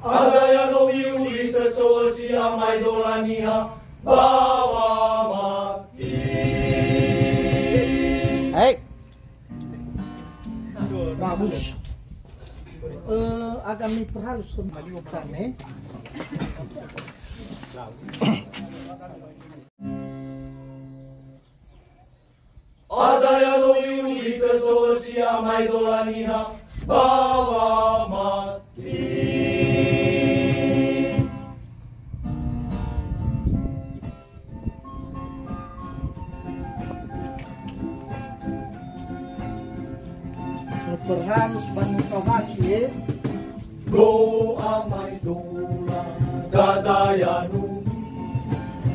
Adaya no miuli tesosi amai dolaniha bawa mati. Hey. Bagus. Agak halus sana. Adaya no miuli tesosi amai dolaniha bawa mati. Perharus banyak provasi. Go amai dola gadaya numi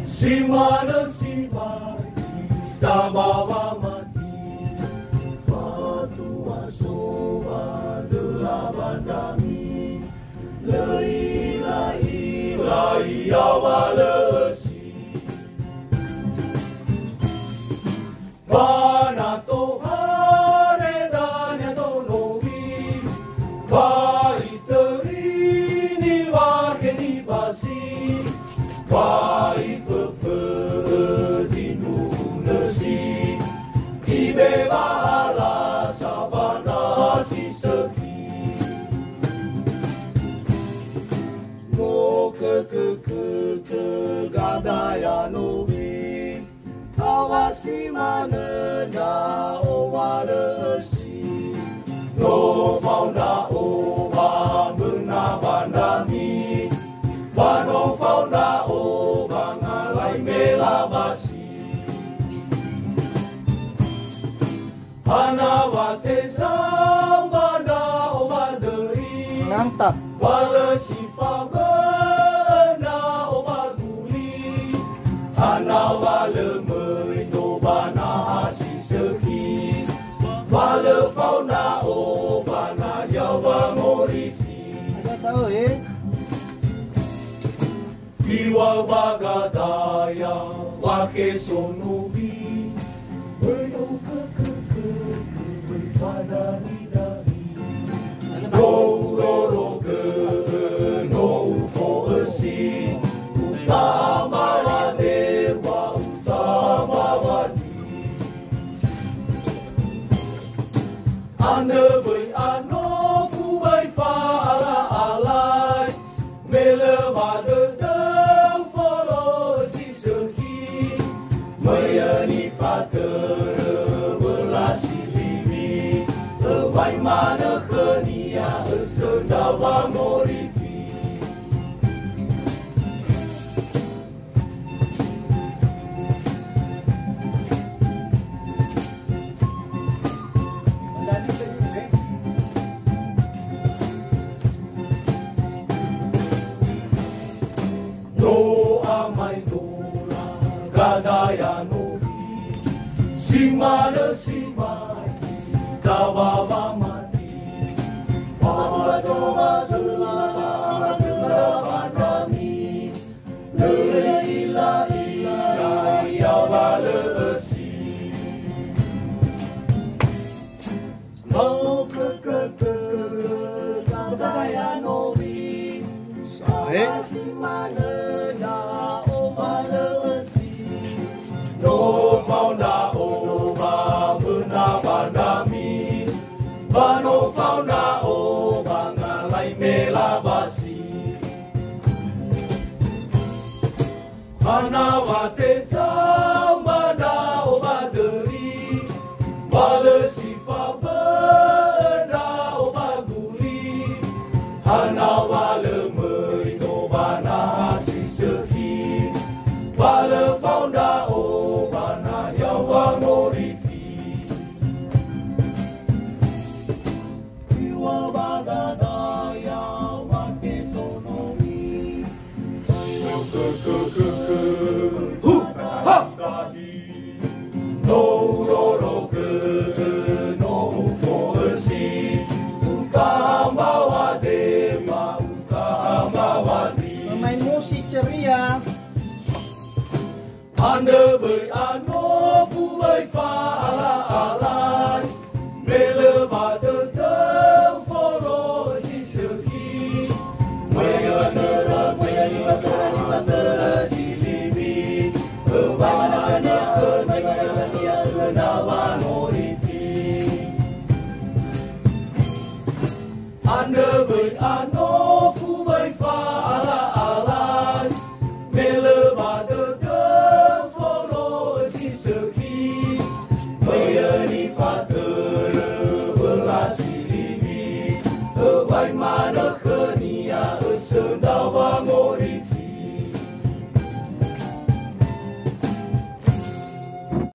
simana simai tabawa mati fatua soba delabandami lai lai lai awalesi banato Bahala sabana si seki Mo ke gadaya nobi Awasi manena o walesi No fauna o bambena bandami Bano fauna o bangalai melabasi Anawate zambana omaderi Mantap. Wala sifa bena omaguli Anawala meidobana hasi seki Wala fauna obana yawa morifi Ada tahu Iwa bagadaya wake sonubi Berdo No for a sea. Utama dewa, utama wadi. Ane bai ano fu bai fa ala alai. Mele wade de follow si seki. Mayani fatere belasi liwi. Bai mana kenia sedawa morifi No amai dola gadaya nobi Simana simai Tawawa mati Masura soma sura Madami Leila ila Yabalesi Mau ke Kadaya nobi Sahasi manena Omalesi No fauna oba Benabandami Bano fauna o bangalai melabasi Anawate zambana o baderi Bale sifa bena o baguli Anawale meidobana si seki Bale fauna o bana yawa morifi Bagadaya wake sonomi No roroke no forsi Ukama wadema ukama wadi Pemain musik ceria. Anda beranu